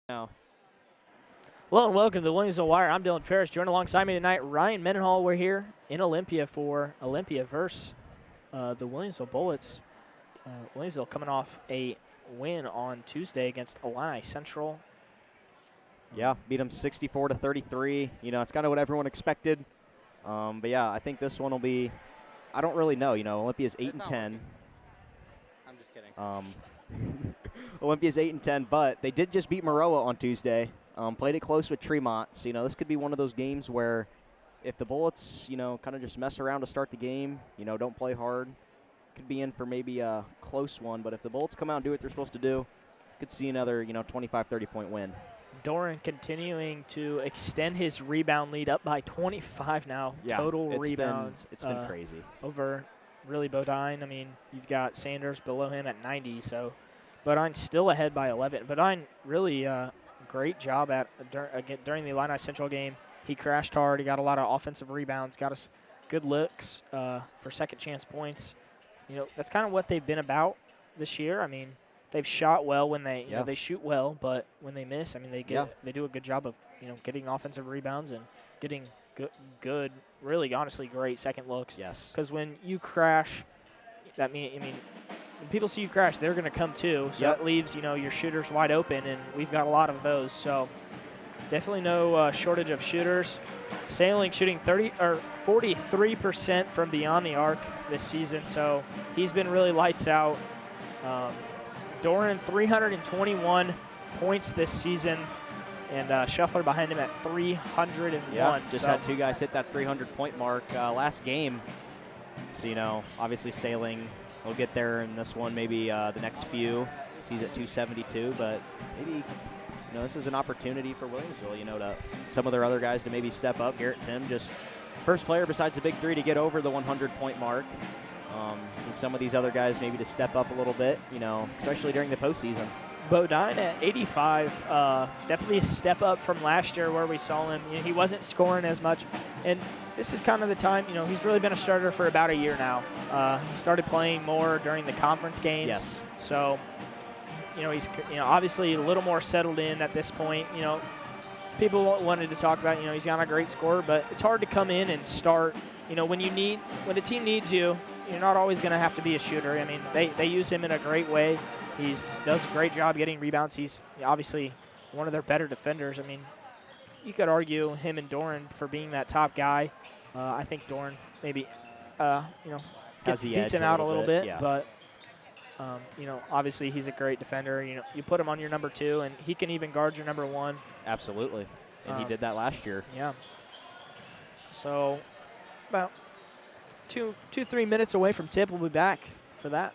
Now, Hello and welcome to the Williamsville Wire. I'm Dylan Ferris. Joined alongside me tonight, Ryan Mendenhall. We're here in Olympia for Olympia versus the Williamsville Bullets. Williamsville coming off a win on Tuesday against Illini Central. yeah, beat them 64-33. You know, it's kind of what everyone expected. But yeah, I think this one will be. I don't really know. You know, Olympia's 8-10. I'm just kidding. Olympia's 8-10, but they did just beat Maroa on Tuesday. Played it close with Tremont. So, you know, this could be one of those games where if the Bullets, you know, kind of just mess around to start the game, you know, don't play hard, could be in for maybe a close one. But if the Bullets come out and do what they're supposed to do, could see another, 25, 30-point win. Doran continuing to extend his rebound lead up by 25 now. Yeah, Total rebounds. It's been crazy. Over really Bodine. I mean, you've got Sanders below him at 90, so Bodine's still ahead by 11. Bodine really great job during the Illini Central game. He crashed hard. He got a lot of offensive rebounds, got us good looks for second chance points. You know, that's kind of what they've been about this year. I mean, they've shot well when they they shoot well, but when they miss, I mean, they do a good job of getting offensive rebounds and getting good, really honestly great second looks. Yes. Because when you crash, when people see you crash, they're going to come too. So it leaves your shooters wide open, and we've got a lot of those. So definitely no shortage of shooters. Sailing shooting 43% from beyond the arc this season, so he's been really lights out. Doran 321 points this season, and Shuffler behind him at 301. Yeah, just had two guys hit that 300-point mark last game. So, obviously Sailing will get there in this one, maybe the next few. He's at 272, but maybe, this is an opportunity for Williamsville, to some of their other guys to maybe step up. Garrett Tim, just first player besides the big three to get over the 100-point mark. And some of these other guys maybe to step up a little bit, especially during the postseason. Bodine at 85, definitely a step up from last year where we saw him. He wasn't scoring as much, and this is kind of the time. He's really been a starter for about a year now. He started playing more during the conference games. Yes. So, he's obviously a little more settled in at this point. People wanted to talk about he's not a great scorer, but it's hard to come in and start. When the team needs you, you're not always going to have to be a shooter. I mean, they use him in a great way. He does a great job getting rebounds. He's obviously one of their better defenders. I mean, you could argue him and Doran for being that top guy. I think Doran maybe, beats him out a little bit. Yeah. But, obviously he's a great defender. You put him on your number 2, and he can even guard your number 1. Absolutely. And he did that last year. Yeah. So about 2-3 minutes away from tip. We'll be back for that.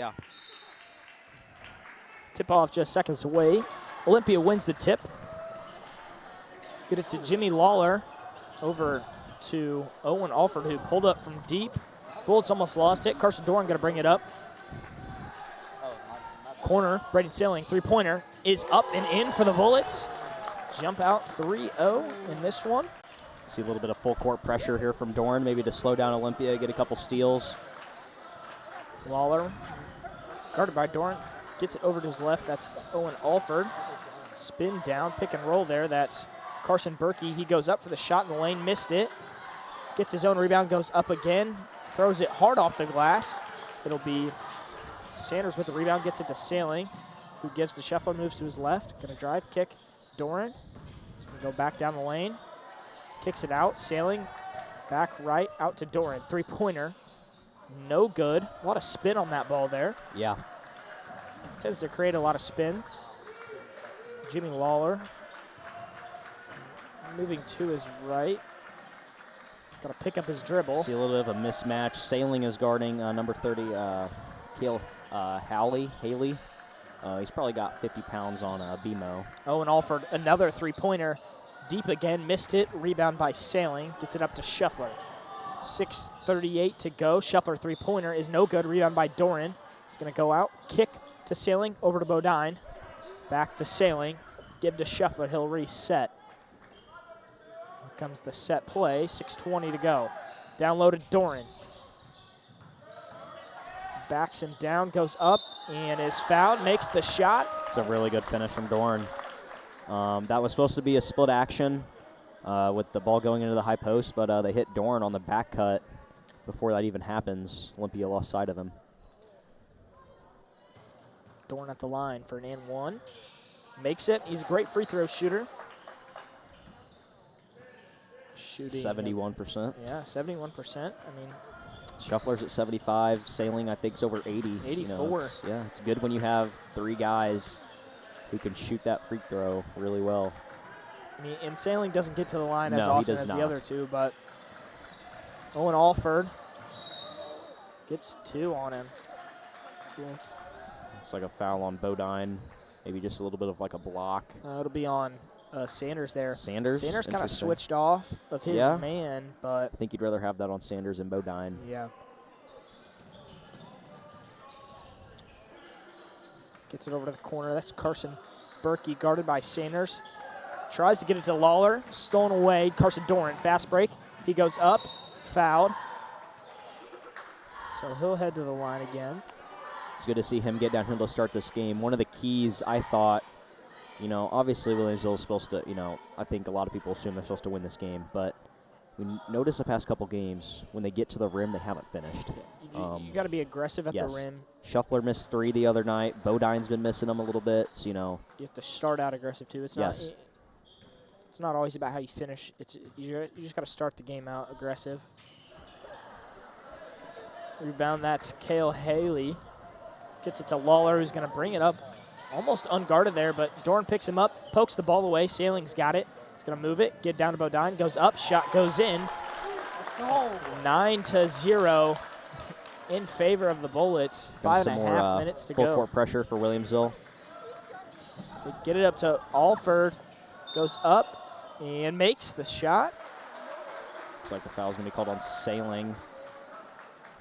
Yeah. Tip-off just seconds away. Olympia wins the tip. Get it to Jimmy Lawler over to Owen Alford, who pulled up from deep. Bullets almost lost it. Carson Doran going to bring it up. Corner, Braden Sailing, three-pointer is up and in for the Bullets. Jump out 3-0 in this one. See a little bit of full court pressure here from Doran, maybe to slow down Olympia, get a couple steals. Lawler, guarded by Doran, gets it over to his left. That's Owen Alford. Spin down, pick and roll there. That's Carson Berkey. He goes up for the shot in the lane, missed it. Gets his own rebound, goes up again, throws it hard off the glass. It'll be Sanders with the rebound, gets it to Sailing, who gives the shuffler, moves to his left. Gonna drive, kick, Doran. He's gonna go back down the lane. Kicks it out, Sailing, back right, out to Doran. Three-pointer, no good. A lot of spin on that ball there. Yeah. Tends to create a lot of spin. Jimmy Lawler moving to his right. Got to pick up his dribble. See a little bit of a mismatch. Sailing is guarding number 30, Kale Haley. He's probably got 50 pounds on BMO. Owen Alford, another three-pointer. Deep again, missed it. Rebound by Sailing. Gets it up to Shuffler. 6:38 to go. Shuffler three-pointer is no good. Rebound by Doran. He's going to go out. Kick to Sailing, over to Bodine. Back to Sailing. Give to Shuffler. He'll reset. Here comes the set play. 6:20 to go. Down low to Doran. Backs him down, goes up, and is fouled. Makes the shot. It's a really good finish from Doran. That was supposed to be a split action with the ball going into the high post, but they hit Doran on the back cut before that even happens. Olympia lost sight of him. Doran at the line for an and one. Makes it. He's a great free throw shooter. Shooting 71%. Yeah, 71%. I mean, Shuffler's at 75. Sailing, I think, is over 80. 84. It's good when you have three guys who can shoot that free throw really well. I mean, and Sailing doesn't get to the line as No, he often does as not. the other two, but Owen Alford gets two on him. Cool. Looks like a foul on Bodine. Maybe just a little bit of like a block. It'll be on Sanders there. Sanders Kind of Interesting. switched off of his Yeah. man, but I think you'd rather have that on Sanders and Bodine. yeah. Gets it over to the corner. That's Carson Berkey, guarded by Sanders. Tries to get it to Lawler. Stolen away. Carson Doran, fast break. He goes up. Fouled. So he'll head to the line again. It's good to see him get down here to start this game. One of the keys, I thought, obviously Williamsville is supposed to, I think a lot of people assume they're supposed to win this game, but we noticed the past couple games, when they get to the rim, they haven't finished. You got to be aggressive at the rim. Shuffler missed 3 the other night. Bodine's been missing them a little bit, so, You have to start out aggressive, too. It's Yes. not. It's not always about how you finish. You just got to start the game out aggressive. Rebound, that's Kale Haley. Gets it to Lawler, who's going to bring it up. Almost unguarded there, but Doran picks him up, pokes the ball away. Sailing's got it. He's going to move it, get down to Bodine, goes up, shot goes in. 9-0 in favor of the Bullets. 5.5 minutes to full go. court pressure for Williamsville. They get it up to Alford, goes up and makes the shot. Looks like the foul's going to be called on Sailing.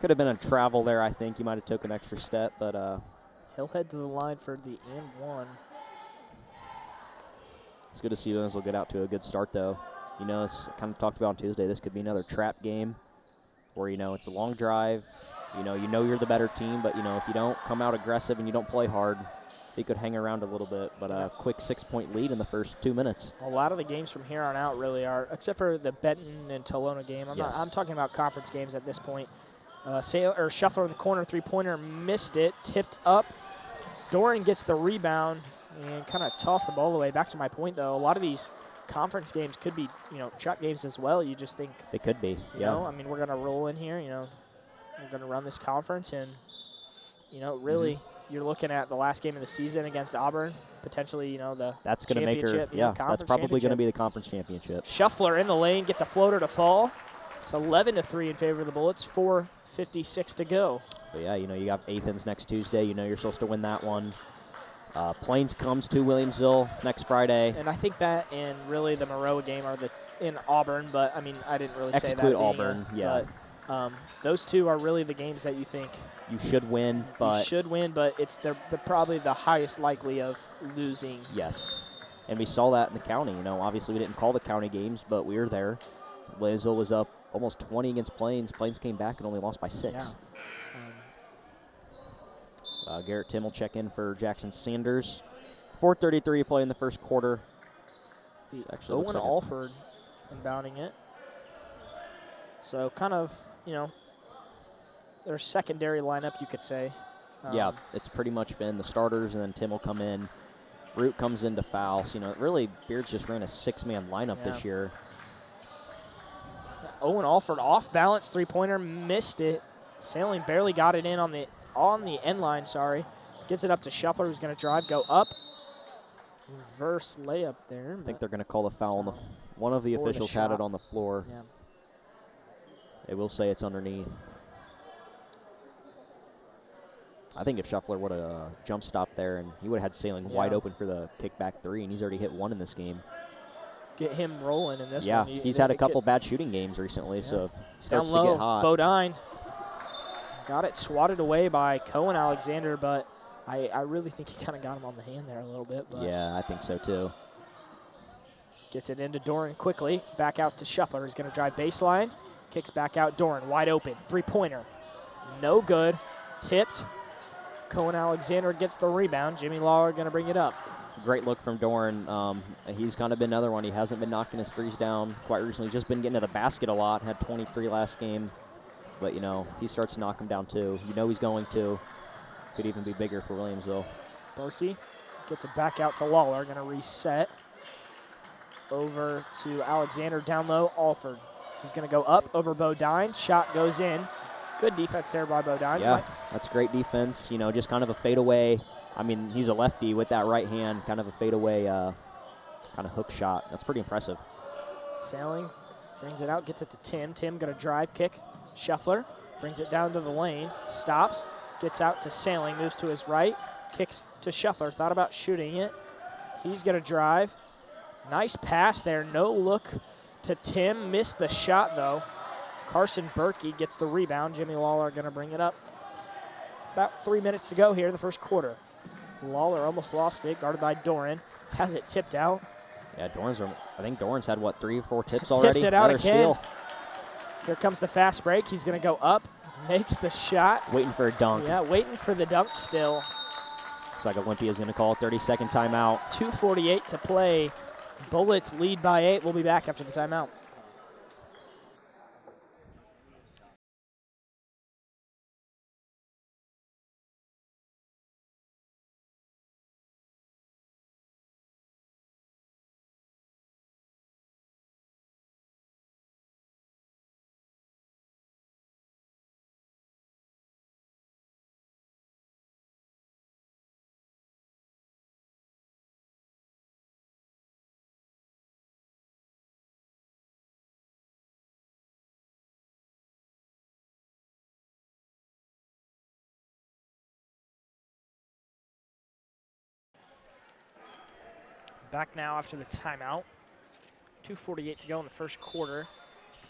Could have been a travel there, I think. He might have took an extra step, but He'll head to the line for the and one. it's good to see Williamsville get out to a good start, though. It's kind of talked about on Tuesday. This could be another trap game where, it's a long drive. You know you're the better team, but, if you don't come out aggressive and you don't play hard, they could hang around a little bit. But a quick 6-point lead in the first 2 minutes. A lot of the games from here on out really are, except for the Benton and Tolona game. I'm talking about conference games at this point. Shuffler in the corner, three-pointer, missed it, tipped up. Doran gets the rebound and kind of tossed the ball away. Back to my point, though, a lot of these conference games could be, trap games as well. You just think They could be, we're going to roll in here, we're going to run this conference, and, really you're looking at the last game of the season against Auburn, potentially, That's going to make her, that's probably going to be the conference championship. Shuffler in the lane, gets a floater to fall. It's 11-3 in favor of the Bullets, 4:56 to go. But yeah, you got Athens next Tuesday. You're supposed to win that one. Plains comes to Williamsville next Friday. And I think that and really the Maroa game are in Auburn, but I mean I didn't really say that. Exclude Auburn, yeah. But those two are really the games that you think you should win, but it's they're probably the highest likely of losing. Yes, and we saw that in the county. Obviously we didn't call the county games, but we were there. Williamsville was up almost 20 against Plains. Plains came back and only lost by 6. Yeah. Garrett Tim will check in for Jackson Sanders. 4:33 play in the first quarter. Owen Alford inbounding it. So kind of, their secondary lineup, you could say. Yeah, it's pretty much been the starters, and then Tim will come in. Root comes in to foul. So, really, Beards just ran a 6-man lineup this year. Owen Alford off balance three-pointer, missed it. Sailing barely got it in on the end line, Gets it up to Shuffler, who's going to drive, go up. Reverse layup there. I think they're going to call the foul on one of the officials had it on the floor. Yeah. They will say it's underneath. I think if Shuffler would have jump stopped there, and he would have had Sailing wide open for the kickback 3, and he's already hit 1 in this game. Get him rolling in this one. Yeah, he's had a couple bad shooting games recently, so it starts down low, to get hot. Bodine got it swatted away by Cohen Alexander, but I really think he kind of got him on the hand there a little bit. But yeah, I think so too. Gets it into Doran quickly. Back out to Shuffler. He's going to drive baseline. Kicks back out. Doran wide open. Three-pointer. No good. Tipped. Cohen Alexander gets the rebound. Jimmy Lawler going to bring it up. Great look from Doran. He's kind of been another one. He hasn't been knocking his threes down quite recently. He's just been getting to the basket a lot. Had 23 last game. But, he starts to knock him down too. He's going to. Could even be bigger for Williamsville. Berkey gets it back out to Lawler. Going to reset. Over to Alexander down low. Alford. He's going to go up over Bodine. Shot goes in. Good defense there by Bodine. Yeah, that's great defense. Just kind of a fadeaway. I mean, he's a lefty with that right hand, kind of a fadeaway kind of hook shot. That's pretty impressive. Sailing brings it out, gets it to Tim. Tim going to drive, kick. Shuffler brings it down to the lane. Stops. Gets out to Sailing. Moves to his right. Kicks to Shuffler. Thought about shooting it. He's going to drive. Nice pass there. No look to Tim. Missed the shot, though. Carson Berkey gets the rebound. Jimmy Lawler going to bring it up. About 3 minutes to go here in the first quarter. Lawler almost lost it, guarded by Doran. Has it tipped out. Yeah, I think Doran's had, 3 or 4 tips already? Tips it out Another again. Steal. Here comes the fast break. He's going to go up. Makes the shot. Waiting for a dunk. Yeah, waiting for the dunk still. Looks like Olympia's going to call a 30-second timeout. 2:48 to play. Bullets lead by 8. We'll be back after the timeout. Back now after the timeout. 2:48 to go in the first quarter.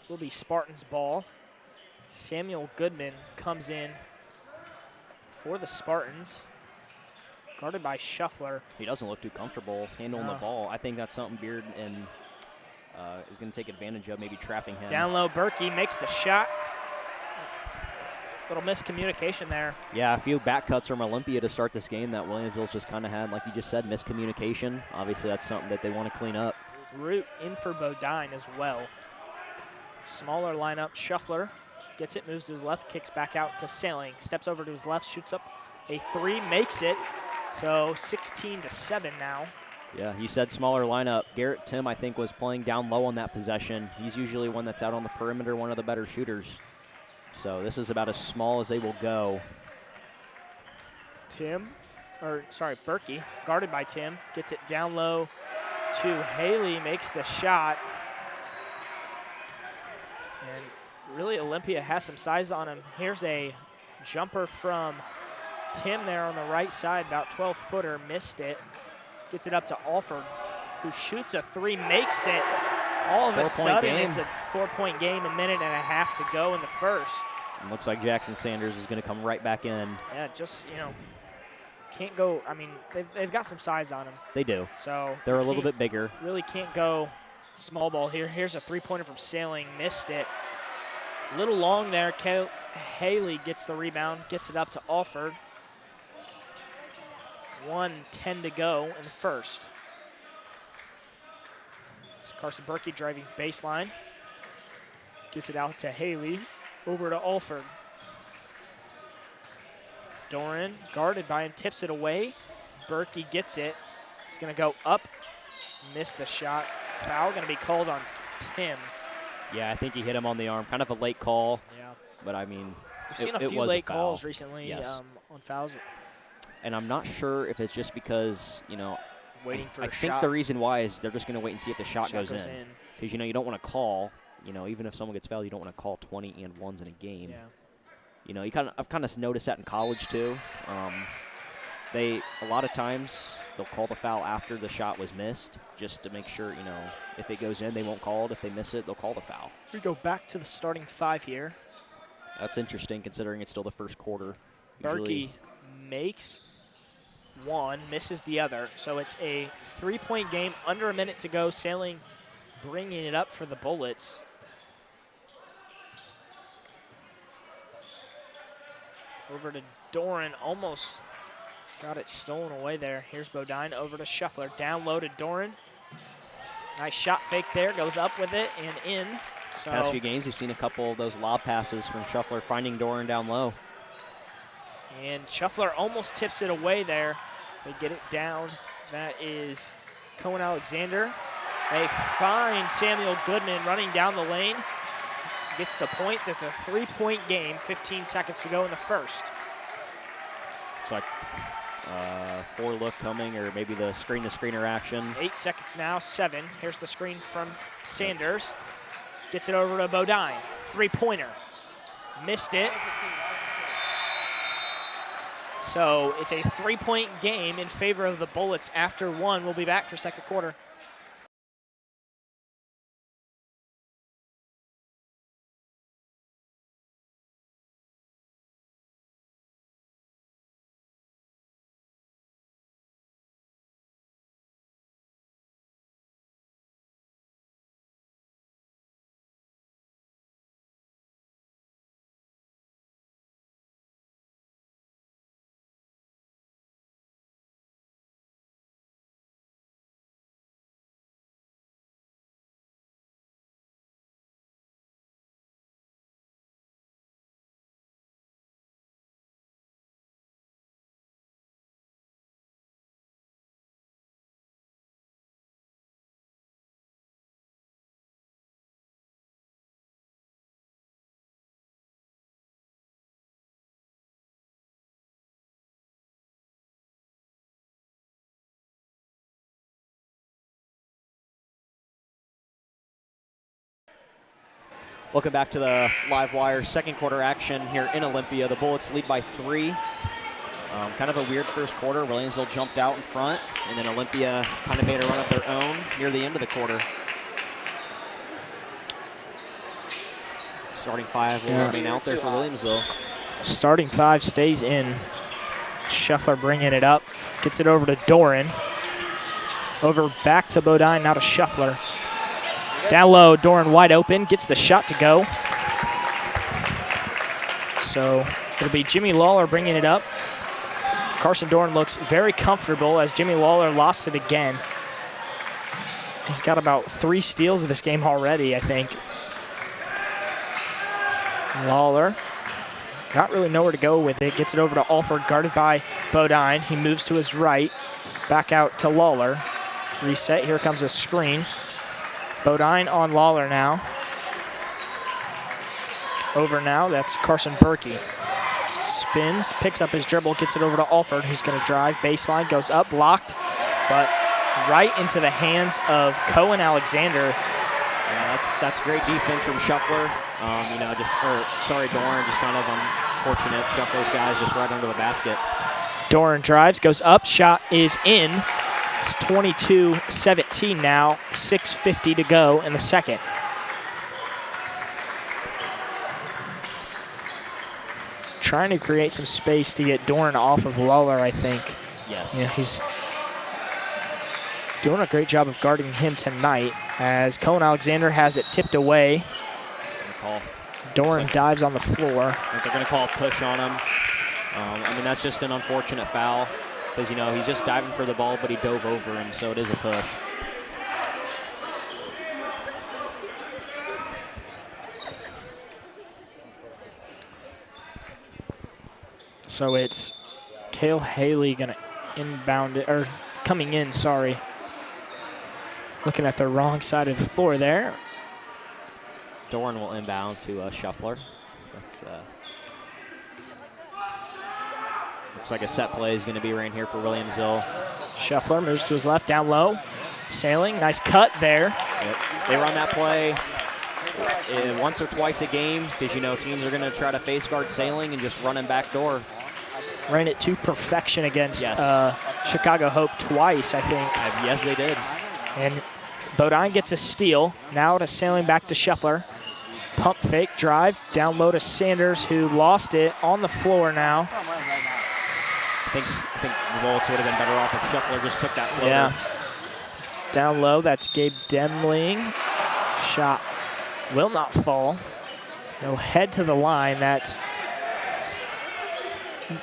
Will be Spartans ball. Samuel Goodman comes in for the Spartans. Guarded by Shuffler. He doesn't look too comfortable handling the ball. I think that's something Beard and is going to take advantage of, maybe trapping him. Down low, Berkey makes the shot. Little miscommunication there. Yeah, a few back cuts from Olympia to start this game that Williamsville's just kind of had, like you just said, miscommunication. Obviously, that's something that they want to clean up. Root in for Bodine as well. Smaller lineup. Shuffler gets it, moves to his left, kicks back out to Sailing. Steps over to his left, shoots up a 3, makes it. So 16-7 now. Yeah, you said smaller lineup. Garrett Tim, I think, was playing down low on that possession. He's usually one that's out on the perimeter, one of the better shooters. So this is about as small as they will go. Berkey, guarded by Tim, gets it down low to Haley, makes the shot. And really Olympia has some size on him. Here's a Jumper from Tim there on the right side, about 12-footer, missed it. Gets it up to Alford, who shoots a three, makes it. All of a sudden, it's a 4-point game, a minute and a half to go in the first. It looks like Jackson Sanders is going to come right back in. Yeah, just, can't go. I mean, they've got some size on them. They do. So they're a little bit bigger. Really can't go small ball here. Here's a three-pointer from Sailing, missed it. A little long there. Haley gets the rebound, gets it up to Alford. 1:10 to go in the first. It's Carson Berkey driving baseline. Gets it out to Haley. Over to Alford. Doran guarded by him, tips it away. Berkey gets it. He's going to go up. Missed the shot. Foul going to be called on Tim. Yeah, I think he hit him on the arm. Kind of a late call. Yeah. But, I mean, we've seen a few late calls recently on fouls. And I'm not sure if it's just because, waiting for a shot. I think the reason why is they're just going to wait and see if the shot goes in. Because, you don't want to call, even if someone gets fouled, you don't want to call 20 and ones in a game. Yeah. I've kind of noticed that in college too. A lot of times they'll call the foul after the shot was missed, just to make sure, if it goes in, they won't call it. If they miss it, they'll call the foul. We go back to the starting five here. That's interesting considering it's still the first quarter. Berkey makes one, misses the other. So it's a 3-point game, under a minute to go. Sailing bringing it up for the Bullets. Over to Doran, almost got it stolen away there. Here's Bodine over to Shuffler. Down low to Doran. Nice shot fake there, goes up with it and in. So past few games, we've seen a couple of those lob passes from Shuffler finding Doran down low. And Shuffler almost tips it away there. They get it down. That is Cohen Alexander. They find Samuel Goodman running down the lane. Gets the points. It's a 3-point game, 15 seconds to go in the first. It's like 4 look coming, or maybe the screen-to-screener action. 8 seconds now, 7. Here's the screen from Sanders. Gets it over to Bodine. 3-pointer. Missed it. So it's a 3-point game in favor of the Bullets after 1. We'll be back for second quarter. Welcome back to the Live Wire second quarter action here in Olympia. The Bullets lead by 3. Kind of a weird first quarter. Williamsville jumped out in front, and then Olympia kind of made a run of their own near the end of the quarter. Starting 5 will remain out there for Williamsville. Starting 5 stays in. Shuffler bringing it up. Gets it over to Doran. Over back to Bodine, now to Shuffler. Down low, Doran wide open, gets the shot to go. So it'll be Jimmy Lawler bringing it up. Carson Doran looks very comfortable as Jimmy Lawler lost it again. He's got about 3 steals of this game already, I think. Lawler got really nowhere to go with it. Gets it over to Alford, guarded by Bodine. He moves to his right, back out to Lawler. Reset, here comes a screen. Bodine on Lawler now. Over now, that's Carson Berkey. Spins, picks up his dribble, gets it over to Alford, who's going to drive. Baseline, goes up, blocked, but right into the hands of Cohen Alexander. Yeah, that's great defense from Shuffler. Doran just kind of Fortunate, shove those guys just right under the basket. Doran drives, goes up, shot is in. It's 22-17 now, 6:50 to go in the second. Trying to create some space to get Doran off of Lawler, I think. Yes. Yeah, he's doing a great job of guarding him tonight as Cohen Alexander has it tipped away. Doran dives on the floor. I think they're going to call a push on him. I mean, that's just an unfortunate foul because, you know, he's just diving for the ball, but he dove over him, so it is a push. So it's Cale Haley going to inbound it, or coming in, sorry. Looking at the wrong side of the floor there. Doran will inbound to Shuffler. That's looks like a set play is going to be right here for Williamsville. Shuffler moves to his left, down low. Sailing, nice cut there. Yep. They run that play once or twice a game because, you know, teams are going to try to face guard Sailing and just run him back door. Ran it to perfection against Chicago Hope twice, I think. Yes, they did. And Bodine gets a steal. Now to Sailing, back to Shuffler. Pump fake, drive, down low to Sanders, who lost it on the floor now. I think the Bullets would have been better off if Shuffler just took that floater. Yeah. Down low, that's Gabe Demling. Shot will not fall. He'll head to the line. That's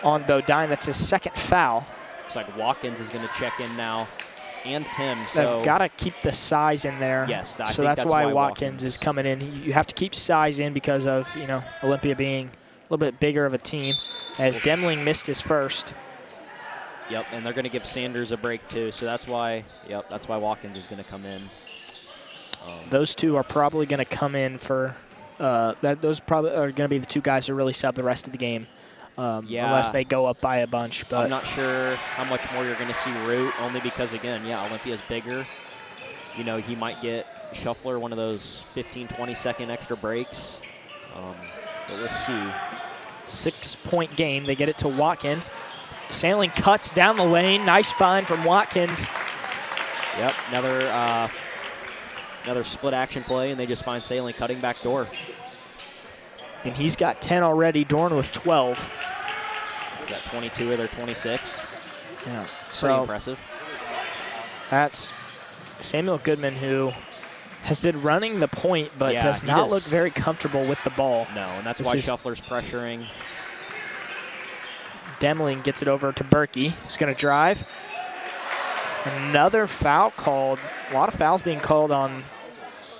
on Bodine. That's his second foul. Looks like Watkins is going to check in now, and Tim. So they've got to keep the size in there. Yes, so that's why Watkins is coming in. You have to keep size in because of, you know, Olympia being a little bit bigger of a team. As Demling missed his first. Yep, and they're going to give Sanders a break too. So that's why. Yep, that's why Watkins is going to come in. Those two are probably going to come in for. Those probably are going to be the two guys who really sub the rest of the game. Unless they go up by a bunch. But I'm not sure how much more you're going to see Root, only because, again, yeah, Olympia's bigger. You know, he might get Shuffler one of those 15, 20-second extra breaks. But we'll see. 6-point game. They get it to Watkins. Sailing cuts down the lane. Nice find from Watkins. Yep, another split action play, and they just find Sailing cutting back door. And he's got 10 already. Dorn with 12. Is that 22 of their 26? Yeah. Pretty impressive. That's Samuel Goodman, who has been running the point, but does not look very comfortable with the ball. No, and that's why Shuffler's pressuring. Demling gets it over to Berkey, who's going to drive. Another foul called. A lot of fouls being called on,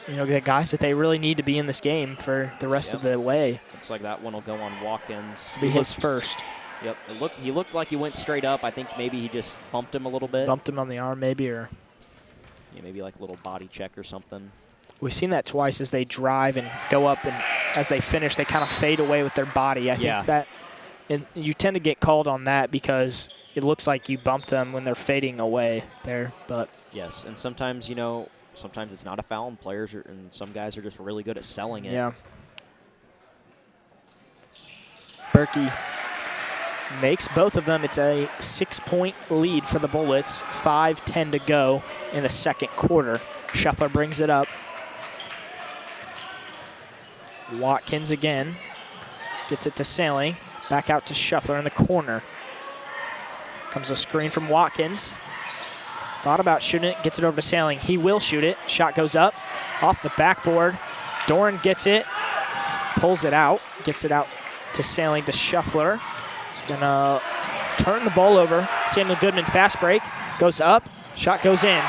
you know, the guys that they really need to be in this game for the rest of the way. Looks like that one will go on Watkins. Be his first. Yep. He looked like he went straight up. I think maybe he just bumped him a little bit. Bumped him on the arm maybe, or maybe like a little body check or something. We've seen that twice as they drive and go up, and as they finish, they kind of fade away with their body. I think that. And you tend to get called on that because it looks like you bumped them when they're fading away there. But yes, and sometimes, you know, sometimes it's not a foul, and and some guys are just really good at selling it. Yeah. Berkey makes both of them. It's a 6-point lead for the Bullets. 5:10 to go in the second quarter. Shuffler brings it up. Watkins again. Gets it to Sailing. Back out to Shuffler in the corner. Comes a screen from Watkins. Thought about shooting it, gets it over to Sailing. He will shoot it. Shot goes up, off the backboard. Doran gets it, pulls it out, gets it out to Sailing to Shuffler. He's gonna turn the ball over. Samuel Goodman, fast break, goes up, shot goes in.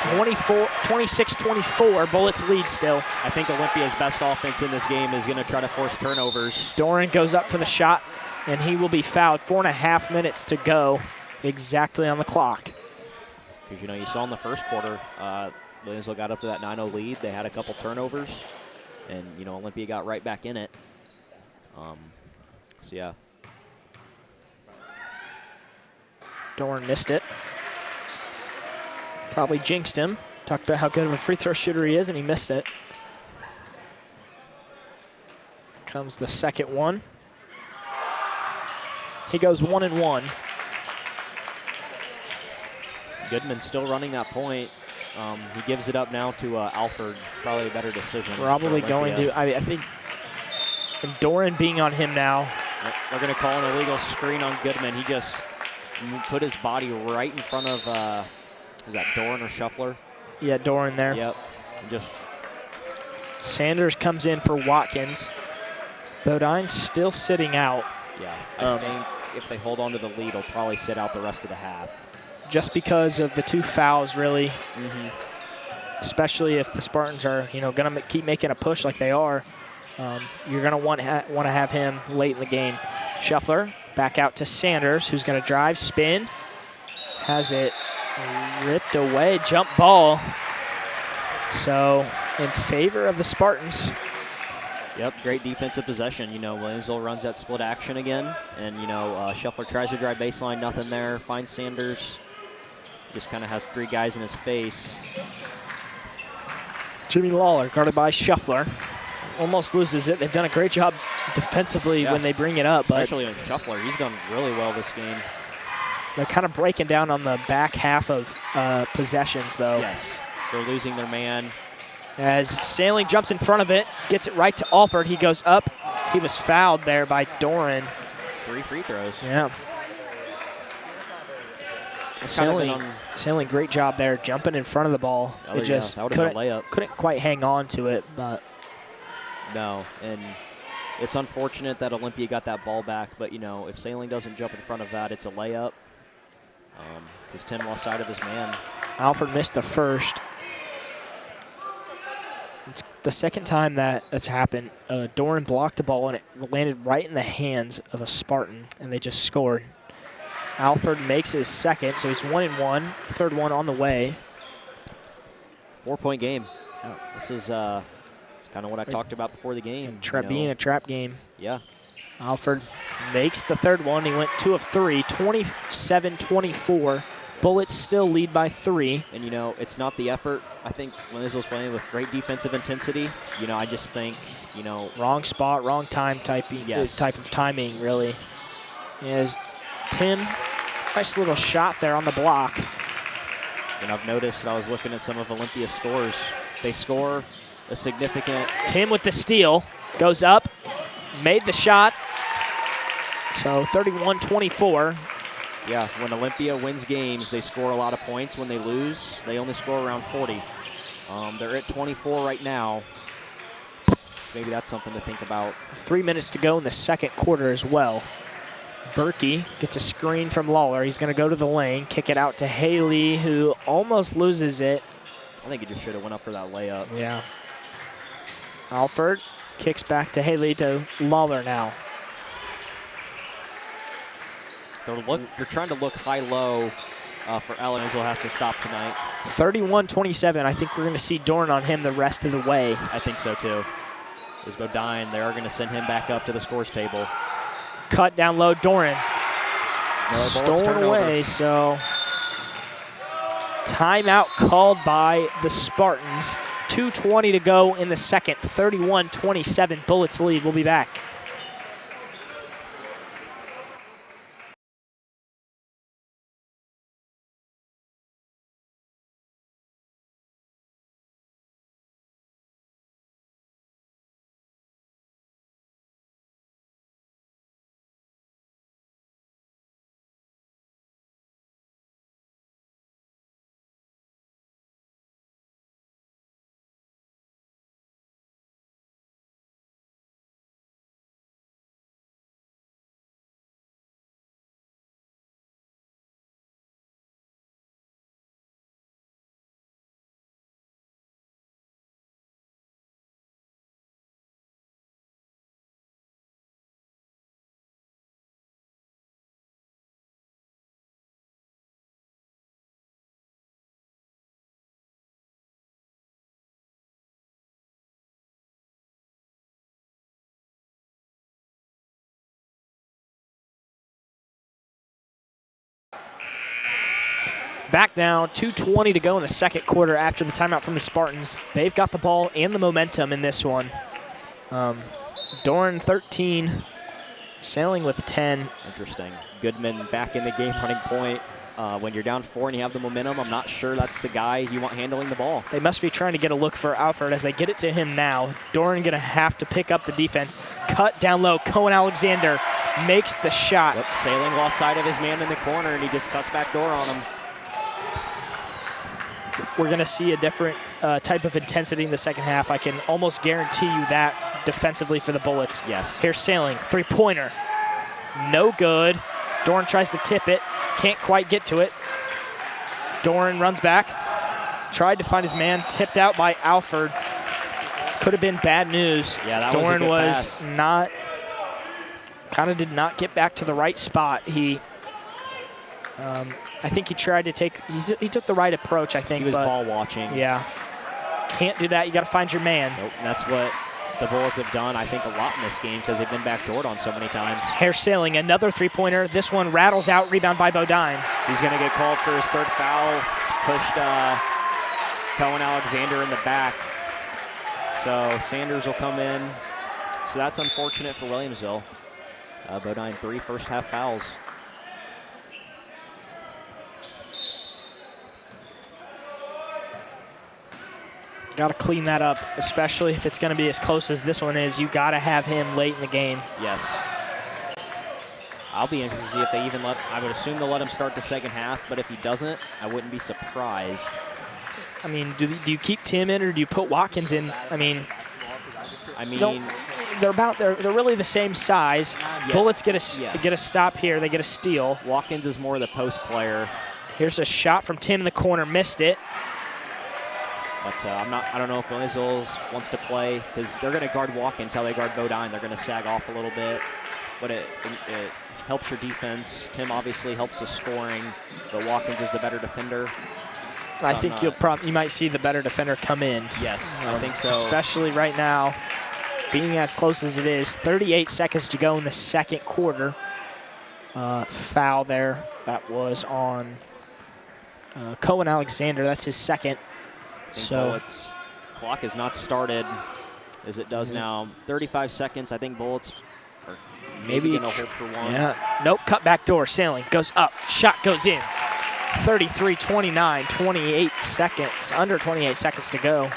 26-24, Bullets lead still. I think Olympia's best offense in this game is going to try to force turnovers. Doran goes up for the shot, and he will be fouled. 4.5 minutes to go, exactly on the clock. Because, you know, you saw in the first quarter, Williamsville got up to that 9-0 lead. They had a couple turnovers, and, you know, Olympia got right back in it. So, yeah. Doran missed it. Probably jinxed him. Talked about how good of a free throw shooter he is, and he missed it. Comes the second one. He goes 1-1. Goodman still running that point. He gives it up now to Alford. Probably a better decision. Probably going to. I think Doran being on him now. Yep, they're going to call an illegal screen on Goodman. He just put his body right in front of, is that Doran or Shuffler? Yeah, Doran there. Yep. And just Sanders comes in for Watkins. Bodine's still sitting out. Yeah, I think if they hold on to the lead, he'll probably sit out the rest of the half. Just because of the 2 fouls, really. Especially if the Spartans are, going to keep making a push like they are. You're going to want to have him late in the game. Shuffler back out to Sanders, who's going to drive, spin. Has it ripped away, jump ball. So in favor of the Spartans. Yep, great defensive possession. Williamsville runs that split action again. And, Shuffler tries to drive baseline, nothing there. Finds Sanders. Just kind of has 3 guys in his face. Jimmy Lawler guarded by Shuffler. Almost loses it. They've done a great job defensively when they bring it up. Especially with Shuffler. He's done really well this game. They're kind of breaking down on the back half of possessions, though. Yes, they're losing their man. As Sailing jumps in front of it, gets it right to Alford. He goes up. He was fouled there by Doran. 3 free throws. Yeah. Sailing, great job there, jumping in front of the ball. It just couldn't quite hang on to it, but no. And it's unfortunate that Olympia got that ball back, but if Sailing doesn't jump in front of that, it's a layup. Because Tim lost sight of his man. Alford missed the first. It's the second time that's happened. Doran blocked the ball and it landed right in the hands of a Spartan, and they just scored. Alford makes his second, so he's 1-1. Third one on the way. 4-point game. Oh, this is it's kind of what I talked about before the game. Being a trap game. Yeah. Alford makes the third one. He went 2 of 3, 27-24. Bullets still lead by 3. And, it's not the effort. I think Williamsville's playing with great defensive intensity. I just think, wrong spot, wrong time type of timing, really. As Tim, nice little shot there on the block. And I've noticed, I was looking at some of Olympia's scores. They score a significant. Tim with the steal, goes up, made the shot. So 31-24. Yeah, when Olympia wins games, they score a lot of points. When they lose, they only score around 40. They're at 24 right now. Maybe that's something to think about. 3 minutes to go in the second quarter as well. Berkey gets a screen from Lawler. He's going to go to the lane, kick it out to Haley, who almost loses it. I think he just should have went up for that layup. Yeah. Alford kicks back to Haley to Lawler now. They're trying to look high-low for Allen. Williamsville has to stop tonight. 31-27. I think we're going to see Doran on him the rest of the way. I think so, too. Is Bodine. They are going to send him back up to the scores table. Cut down low, Doran. Stolen away, so timeout called by the Spartans. 2:20 to go in the second. 31-27, Bullets lead. We'll be back. Back now, 2:20 to go in the second quarter after the timeout from the Spartans. They've got the ball and the momentum in this one. Doran 13, Sailing with 10. Interesting. Goodman back in the game running point. When you're down 4 and you have the momentum, I'm not sure that's the guy you want handling the ball. They must be trying to get a look for Alford as they get it to him now. Doran going to have to pick up the defense. Cut down low. Cohen Alexander makes the shot. Yep, Sailing lost sight of his man in the corner, and he just cuts back door on him. We're going to see a different type of intensity in the second half. I can almost guarantee you that defensively for the Bullets. Yes. Here's Sailing. Three-pointer. No good. Doran tries to tip it. Can't quite get to it. Doran runs back. Tried to find his man. Tipped out by Alford. Could have been bad news. Yeah, that Doran was a good pass. not, kind of did not get back to the right spot. He, I think he tried to take, he took the right approach, I think. He was but ball watching. yeah. Can't do that. You got to find your man. Nope, and that's what the Bullets have done, I think, a lot in this game because they've been backdoored on so many times. Hair Sailing, another three-pointer. This one rattles out, rebound by Bodine. He's going to get called for his third foul. Pushed Cohen Alexander in the back. So Sanders will come in. So that's unfortunate for Williamsville. Bodine 3 first half fouls. Got to clean that up, especially if it's going to be as close as this one is. You got to have him late in the game. Yes. I'll be interested to see if they even let, I would assume they'll let him start the second half, but if he doesn't, I wouldn't be surprised. I mean, do you keep Tim in or do you put Watkins in? I mean, they're really the same size. Yeah. Bullets get a stop here. They get a steal. Watkins is more the post player. Here's a shot from Tim in the corner. Missed it. But I don't know if Williamsville wants to play because they're going to guard Watkins how they guard Bodine. They're going to sag off a little bit, but it helps your defense. Tim obviously helps the scoring, but Watkins is the better defender. So I think you might see the better defender come in. Yes, I think so. Especially right now, being as close as it is. 38 seconds to go in the second quarter. Foul there. That was on Cohen Alexander. That's his second. So clock has not started as it does now. 35 seconds. I think Bullets are maybe going to hold for one. Yeah. Nope. Cut back door. Sailing goes up. Shot goes in. 33-29. 28 seconds. Under 28 seconds to go.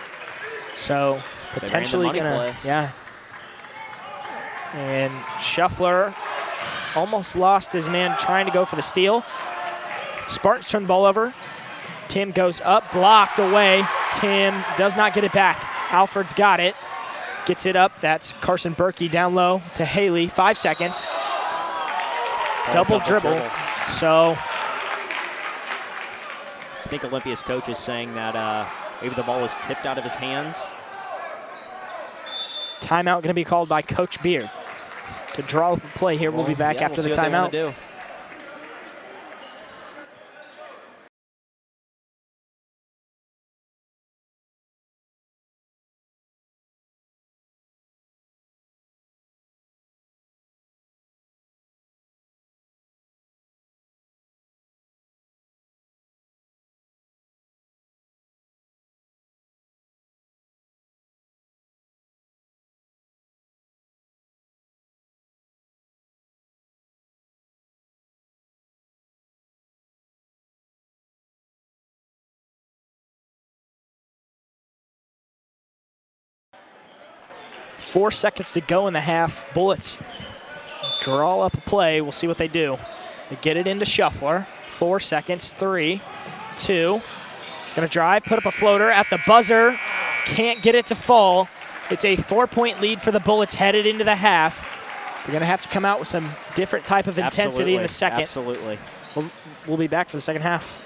So potentially gonna yeah. And Shuffler almost lost his man trying to go for the steal. Spartans turn the ball over. Tim goes up, blocked away. Tim does not get it back. Alford's got it. Gets it up. That's Carson Berkey down low to Haley. 5 seconds. Double dribble. So I think Olympia's coach is saying that maybe the ball was tipped out of his hands. Timeout going to be called by Coach Beard to draw up a play here. We'll be back after the timeout. Four seconds to go in the half. Bullets draw up a play. We'll see what they do. They get it into Shuffler. 4 seconds. 3, 2. He's going to drive, put up a floater at the buzzer. Can't get it to fall. It's a 4-point lead for the Bullets headed into the half. They're going to have to come out with some different type of intensity in the second. Absolutely. We'll be back for the second half.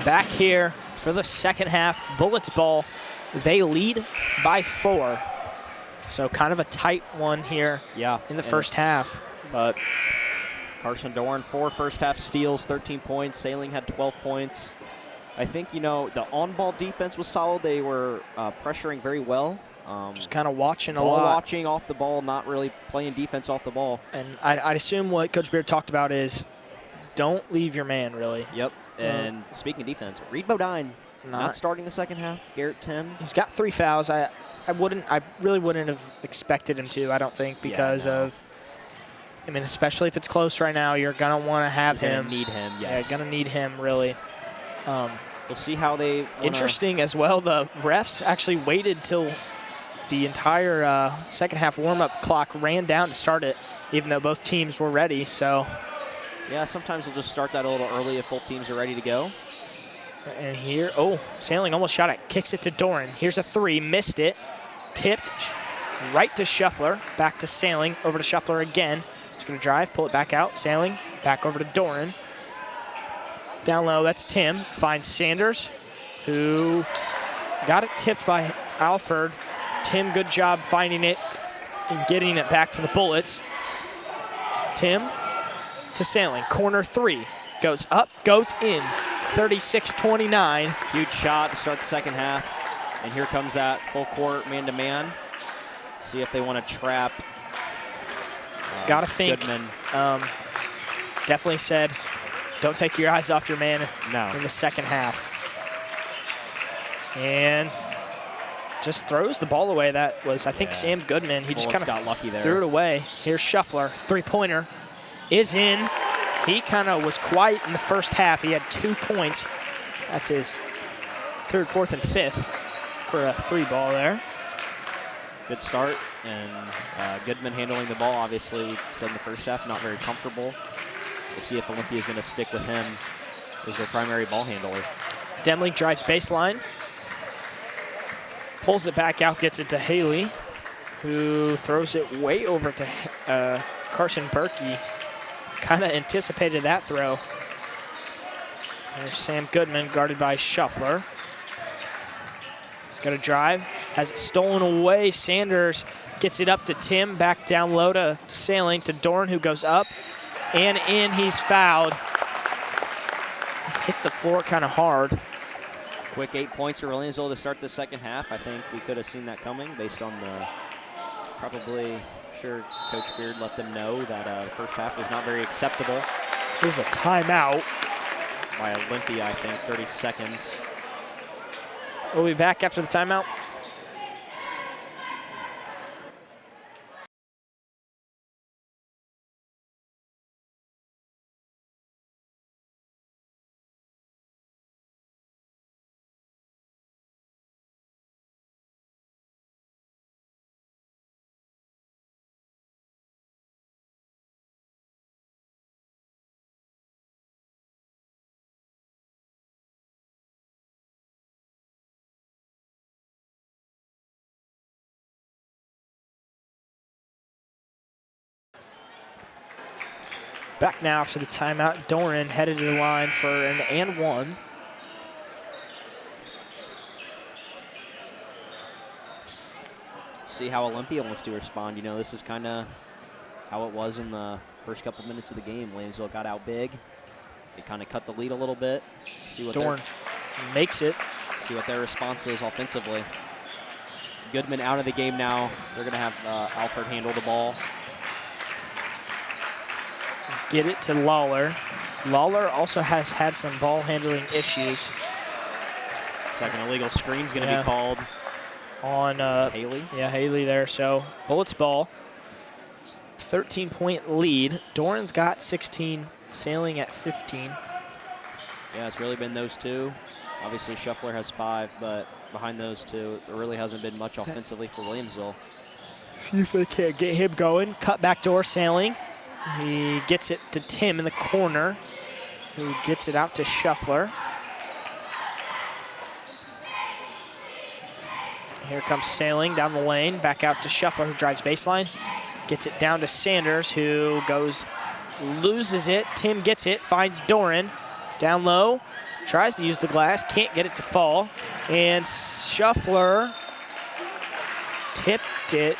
back here for the second half. Bullets ball. They lead by 4. So kind of a tight one here in the first half. But Carson Dorn, 4 first-half steals, 13 points. Sailing had 12 points. I think, the on-ball defense was solid. They were pressuring very well. Just kind of watching a lot. lot. Watching off the ball, not really playing defense off the ball. And I'd assume what Coach Beard talked about is don't leave your man, really. Yep. And speaking of defense, Reed Bodine not starting the second half. Garrett Tim. He's got 3 fouls. I really wouldn't have expected him to, I don't think, because of, especially if it's close right now, you're going to want to have him. Need him, yes. Yeah, going to need him, really. We'll see how they Interesting as well, the refs actually waited till the entire second half warm-up clock ran down to start it, even though both teams were ready. So, yeah, sometimes we'll just start that a little early if both teams are ready to go. And here, Sailing almost shot it, kicks it to Doran. Here's a 3, missed it, tipped right to Shuffler, back to Sailing, over to Shuffler again. He's going to drive, pull it back out, Sailing, back over to Doran. Down low, that's Tim, finds Sanders, who got it tipped by Alford. Tim, good job finding it and getting it back for the Bullets. Tim to Sailing, corner 3, goes up, goes in, 36-29. Huge shot to start the second half. And here comes that full court man-to-man. See if they want to trap Gotta think. Goodman. Definitely said, don't take your eyes off your man in the second half. And just throws the ball away. That was, I think, Sam Goodman. He just kind of got lucky there. Threw it away. Here's Shuffler. 3-pointer is in. He kind of was quiet in the first half. He had 2 points. That's his 3rd, 4th, and 5th for a 3 ball there. Good start, and Goodman handling the ball. Obviously, we said in the first half, not very comfortable. We'll see if Olympia is going to stick with him as their primary ball handler. Demling drives baseline. Pulls it back out, gets it to Haley, who throws it way over to Carson Berkey. Kind of anticipated that throw. There's Sam Goodman, guarded by Shuffler. He's got to drive, has it stolen away. Sanders gets it up to Tim, back down low to Sailing, to Dorn, who goes up and in. He's fouled. Hit the floor kind of hard. Quick 8 points for Williamsville to start the second half. I think we could have seen that coming based on the sure Coach Beard let them know that the first half was not very acceptable. Here's a timeout by Olympia, I think, 30 seconds. We'll be back after the timeout. Back now after the timeout. Doran headed to the line for an and 1. See how Olympia wants to respond. You know, this is kind of how it was in the first couple minutes of the game. Williamsville got out big. They kind of cut the lead a little bit. See what Dorn makes it. See what their response is offensively. Goodman out of the game now. They're going to have Alford handle the ball. Get it to Lawler. Lawler also has had some ball handling issues. It's like an illegal screen's going to be called on Haley. Yeah, Haley there. So Bullets ball. 13-point lead. Doran's got 16, Sailing at 15. Yeah, it's really been those two. Obviously, Shuffler has 5, but behind those two, there really hasn't been much offensively for Williamsville. See if they can't get him going. Cut back door, Sailing. He gets it to Tim in the corner, who gets it out to Shuffler. Here comes Sailing down the lane, back out to Shuffler, who drives baseline. Gets it down to Sanders, who loses it. Tim gets it, finds Doran. Down low, tries to use the glass, can't get it to fall. And Shuffler tipped it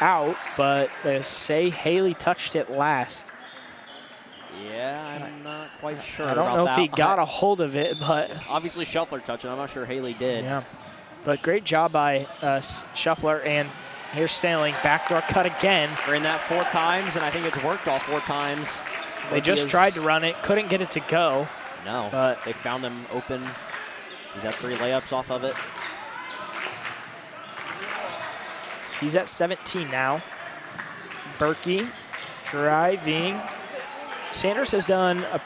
out, but they say Haley touched it last. Yeah, I'm not quite sure. I don't know if he got a hold of it, but obviously Shuffler touched it. I'm not sure Haley did. yeah. But great job by Shuffler, and here's Sailing, backdoor cut again. We're in that 4 times, and I think it's worked all 4 times. They just tried to run it, couldn't get it to go. No, but they found him open. He's got 3 layups off of it. He's at 17 now. Berkey driving. Sanders has done a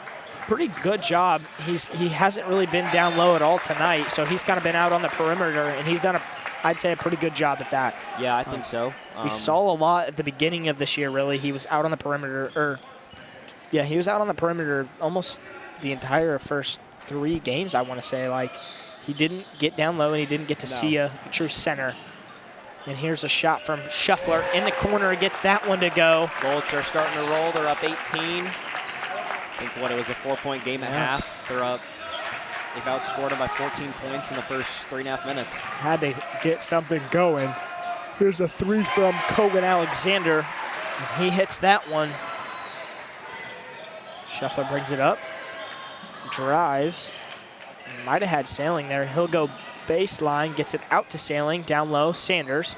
pretty good job. He hasn't really been down low at all tonight, so he's kind of been out on the perimeter, and he's done, I'd say, a pretty good job at that. Yeah, I think so. We saw a lot at the beginning of this year, really. He was out on the perimeter, he was out on the perimeter almost the entire first 3 games, I want to say. Like, he didn't get down low, and he didn't get to see a true center. And here's a shot from Shuffler in the corner. Gets that one to go. Bullets are starting to roll. They're up 18. I think what, it was a 4-point game at half. They're up. They've outscored them by 14 points in the first 3.5 minutes. Had to get something going. Here's a 3 from Kogan Alexander. And he hits that one. Shuffler brings it up. Drives. Might have had Sailing there. He'll go baseline, gets it out to Sailing, down low. Sanders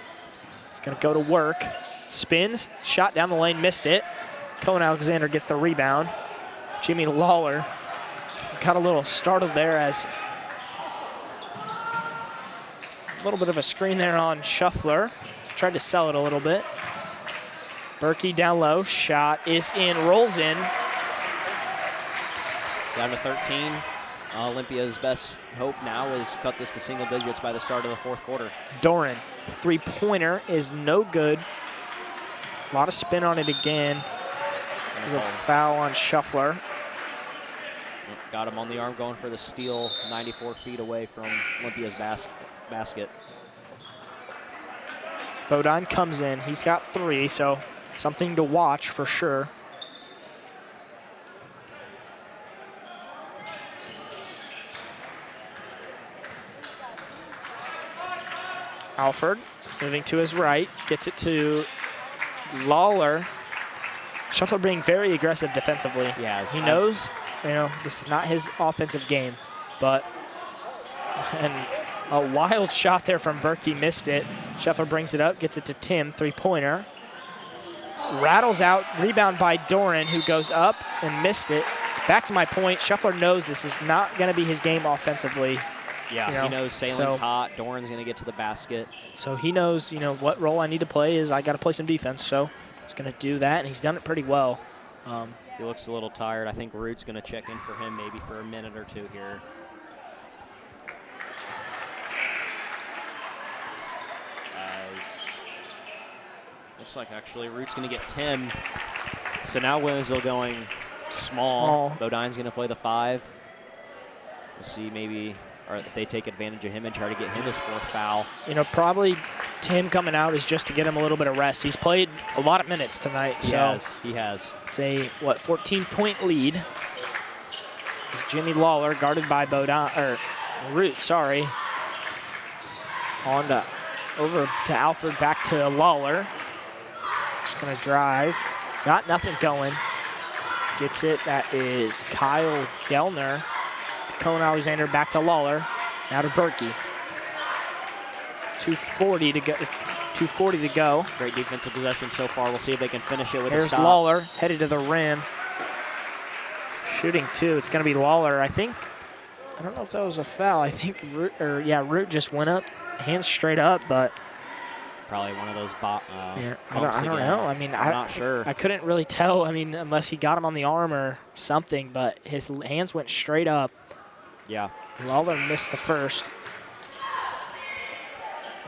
is going to go to work. Spins, shot down the lane, missed it. Cohen Alexander gets the rebound. Jimmy Lawler got a little startled there as a little bit of a screen there on Shuffler. Tried to sell it a little bit. Berkey down low, shot is in, rolls in. Down to 13. Olympia's best hope now is cut this to single digits by the start of the 4th quarter. Doran, 3-pointer is no good. A lot of spin on it again. There's a foul on Shuffler. Got him on the arm, going for the steal, 94 feet away from Olympia's basket. Bodine comes in. He's got 3, so something to watch for sure. Alford moving to his right, gets it to Lawler. Shuffler being very aggressive defensively. Yeah, he knows, this is not his offensive game, but and a wild shot there from Berkey, missed it. Shuffler brings it up, gets it to Tim, 3-pointer. Rattles out, rebound by Doran, who goes up and missed it. Back to my point, Shuffler knows this is not going to be his game offensively. Yeah, he knows Sailing's hot. Doran's going to get to the basket. So he knows, what role I need to play is I got to play some defense. So he's going to do that, and he's done it pretty well. He looks a little tired. I think Root's going to check in for him maybe for a minute or 2 here. Looks like actually Root's going to get 10. So now Williamsville going small. Bodine's going to play the 5. We'll see maybe, or if they take advantage of him and try to get him his 4th foul. Probably Tim coming out is just to get him a little bit of rest. He's played a lot of minutes tonight. He has. It's a, 14-point lead. It's Jimmy Lawler guarded by Root, sorry. Over to Alford, back to Lawler. Just gonna drive. Got nothing going. Gets it, that is Kyle Gellner. Cohen Alexander back to Lawler. Now to Berkey. 2:40 to go. Great defensive possession so far. We'll see if they can finish it with a stop. Here's Lawler, headed to the rim. Shooting 2. It's going to be Lawler, I think. I don't know if that was a foul. I think Root just went up, hands straight up, but probably one of those I don't know. I mean, I'm not sure. I couldn't really tell. I mean, unless he got him on the arm or something, but his hands went straight up. Yeah. Lawler missed the first.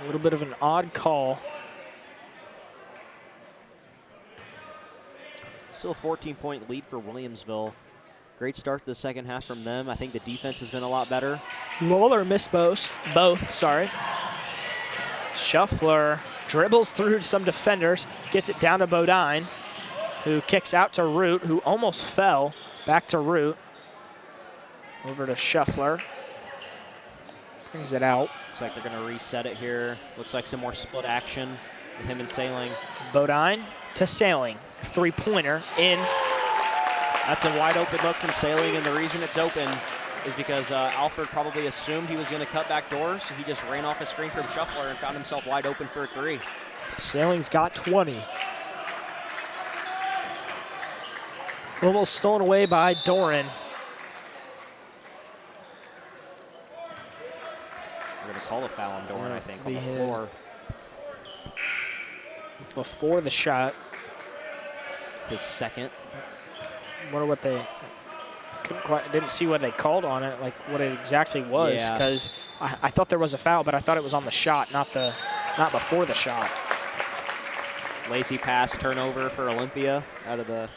A little bit of an odd call. Still a 14-point lead for Williamsville. Great start to the second half from them. I think the defense has been a lot better. Lawler missed both. Shuffler dribbles through some defenders, gets it down to Bodine, who kicks out to Root, who almost fell. Back to Root. Over to Shuffler. Brings it out. Looks like they're going to reset it here. Looks like some more split action with him and Sailing. Bodine to Sailing. Three-pointer in. That's a wide open look from Sailing, and the reason it's open is because Alfred probably assumed he was going to cut back door, so he just ran off a screen from Shuffler and found himself wide open for a three. Sailing's got 20. Almost stolen away by Doran. We're going to call a foul on Doran, I think, on the his. floor. Before the shot. His second. Wonder what they didn't see what they called on it, like what it exactly was, because I thought there was a foul, but I thought it was on the shot, not before the shot. Lazy pass turnover for Olympia out of the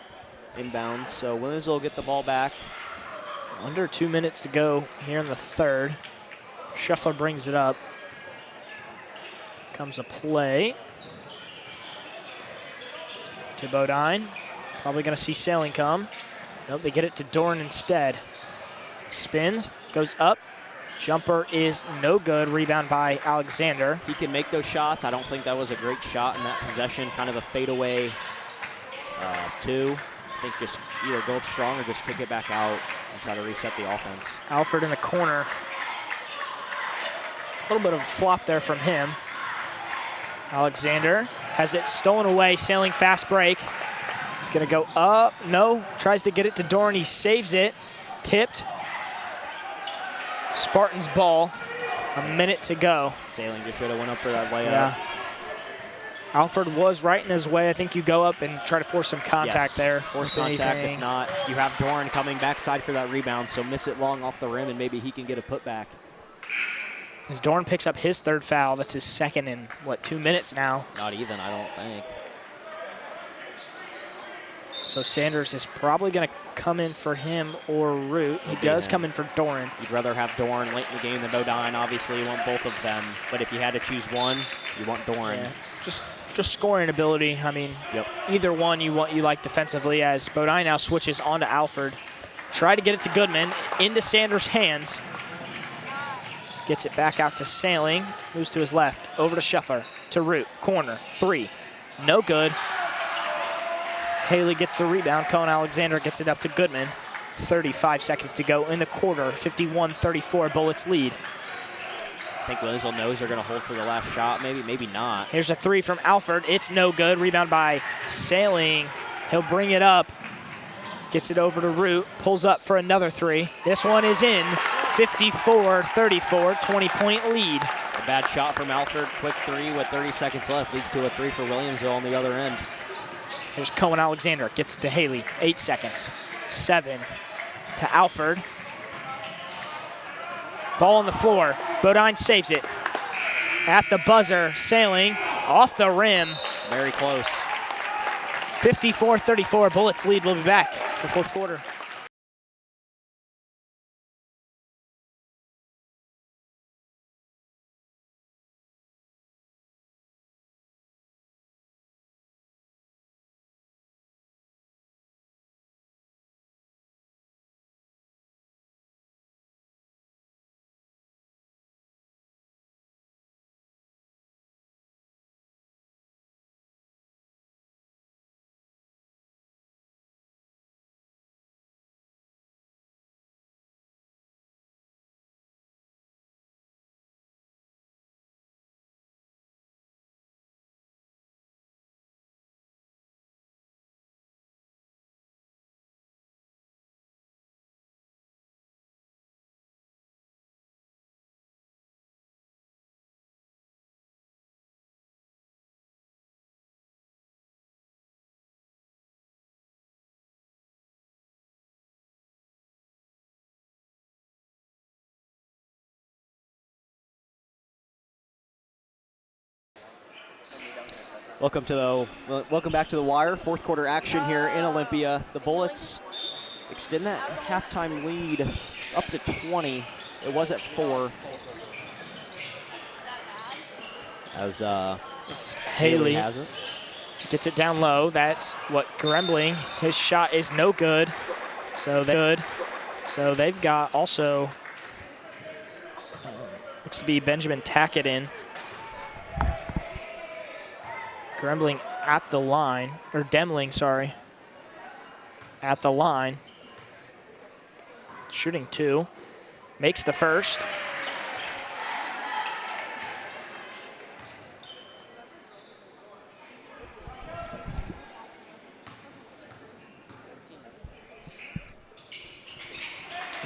inbounds. So Williamsville will get the ball back. Under 2 minutes to go here in the third. Shuffler brings it up. Comes a play to Bodine. Probably going to see Sailing come. Nope, they get it to Doran instead. Spins, goes up. Jumper is no good. Rebound by Alexander. He can make those shots. I don't think that was a great shot in that possession. Kind of a fadeaway two. I think just either go up strong or just kick it back out and try to reset the offense. Alfred in the corner. A little bit of a flop there from him. Alexander has it stolen away. Sailing fast break. He's going to go up. No. Tries to get it to Doran. He saves it. Tipped. Spartans ball. A minute to go. Sailing just should have went up for that layup. Yeah. Alfred was right in his way. I think you go up and try to force some contact there. Force contact. If not, you have Doran coming backside for that rebound, so miss it long off the rim and maybe he can get a putback. As Doran picks up his third foul, that's his second in, 2 minutes now? Not even, I don't think. So Sanders is probably going to come in for him or Root. He does come in for Doran. You'd rather have Doran late in the game than Bodine. Obviously, you want both of them. But if you had to choose one, you want Doran. Yeah. Just scoring ability. I mean, either one you like defensively, as Bodine now switches onto Alfred. Try to get it to Goodman. Into Sanders' hands. Gets it back out to Sailing. Moves to his left. Over to Shuffler. To Root. Corner. Three. No good. Haley gets the rebound. Cohen Alexander gets it up to Goodman. 35 seconds to go in the quarter. 51-34, Bullets lead. I think Williamsville knows they're going to hold for the last shot. Maybe not. Here's a three from Alfred. It's no good. Rebound by Sailing. He'll bring it up. Gets it over to Root. Pulls up for another three. This one is in. 54-34, 20-point lead. A bad shot from Alfred. Quick three with 30 seconds left. Leads to a three for Williamsville on the other end. Here's Cohen Alexander. Gets it to Haley. 8 seconds. 7 to Alfred. Ball on the floor. Bodine saves it. At the buzzer, Sailing off the rim. Very close. 54-34, Bullets lead. We'll be back for fourth quarter. Welcome back to the wire. Fourth quarter action here in Olympia. The Bullets extend that halftime lead up to 20. It was at 4. As it's Haley has it. Gets it down low. That's what Grembling. His shot is no good. So good. So they've got also, looks to be Benjamin Tackett in. Grembling at the line, or Demling, sorry, at the line. Shooting 2, makes the first.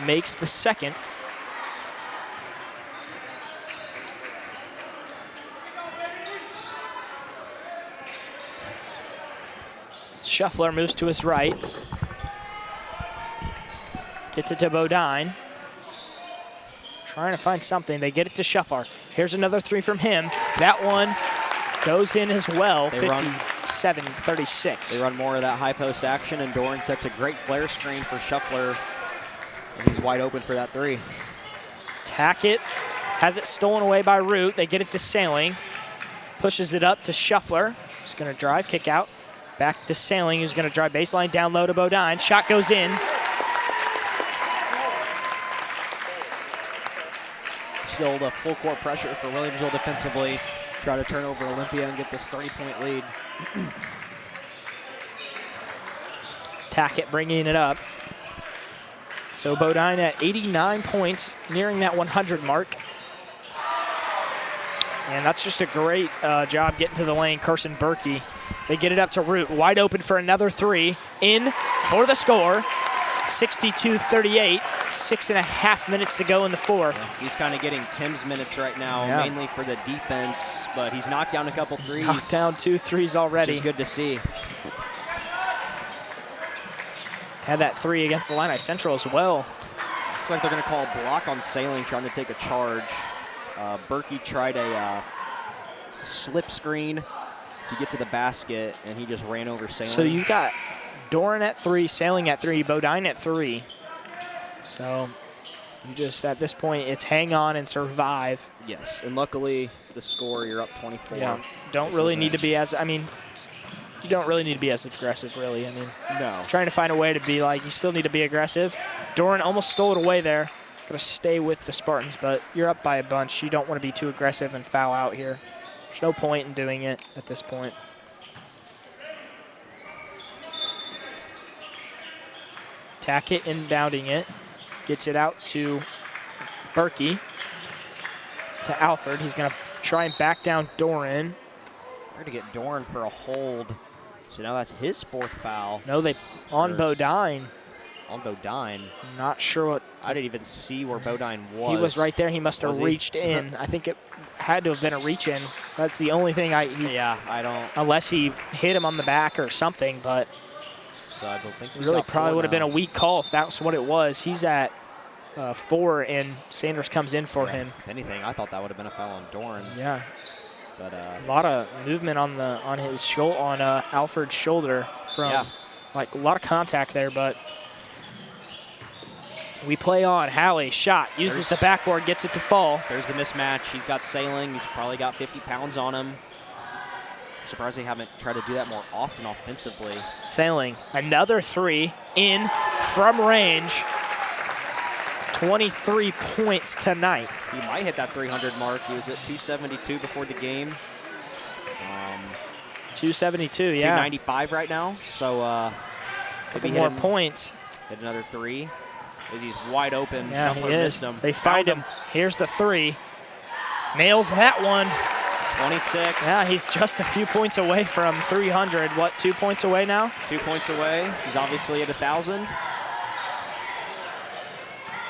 Makes the second. Shuffler moves to his right. Gets it to Bodine. Trying to find something. They get it to Shuffler. Here's another 3 from him. That one goes in as well, 57-36. They run more of that high post action, and Doran sets a great flare screen for Shuffler. And he's wide open for that 3. Tackett has it stolen away by Root. They get it to Sailing. Pushes it up to Shuffler. He's going to drive, kick out. Back to Sailing, who's going to drive baseline down low to Bodine. Shot goes in. Still the full court pressure for Williamsville defensively. Try to turn over Olympia and get this 30-point lead. Tackett bringing it up. So Bodine at 89 points, nearing that 100 mark. And that's just a great job getting to the lane, Carson Berkey. They get it up to Root, wide open for another 3. In for the score, 62-38, 6.5 minutes to go in the fourth. Yeah, he's kind of getting Tim's minutes right now, mainly for the defense, but he's knocked down a couple threes. Knocked down 2 threes already. Which is good to see. Had that 3 against the Illini Central as well. Looks like they're going to call a block on Sailing, trying to take a charge. Berkey tried a slip screen to get to the basket, and he just ran over Sailing. So you've got Doran at 3, Sailing at 3, Bodine at 3. So you just, at this point, it's hang on and survive. Yes, and luckily the score, you're up 24. Yeah, don't really need to be as, I mean, you don't really need to be as aggressive, really. I mean, no. Trying to find a way to be like, you still need to be aggressive. Doran almost stole it away there. Going to stay with the Spartans, but you're up by a bunch. You don't want to be too aggressive and foul out here. There's no point in doing it at this point. Tackett inbounding it. Gets it out to Berkey. To Alford. He's going to try and back down Doran. Trying to get Doran for a hold. So now that's his 4th foul. No, they on Bodine. On Bodine. Not sure what. I didn't even see where Bodine was. He was right there. He must have reached in. I think it had to have been a reach in. That's the only thing I don't. Unless he hit him on the back or something, but. So I don't think really probably would have been a weak call if that's what it was. He's at 4, and Sanders comes in for him. If anything, I thought that would have been a foul on Doran. Yeah. But a lot of movement on Alford's shoulder from like a lot of contact there, but we play on. Halley shot, uses the backboard, gets it to fall. There's the mismatch. He's got Sailing. He's probably got 50 pounds on him. Surprised they haven't tried to do that more often offensively. Sailing, another 3 in from range. 23 points tonight. He might hit that 300 mark. He was at 272 before the game. 272, yeah. 295 right now. So a couple more points. Hit another 3. As he's wide open. Yeah, Shuffler he is. missed him. They find him. Here's the 3. Nails that one. 26. Yeah, he's just a few points away from 300. What, 2 points away now? 2 points away. He's obviously at 1,000.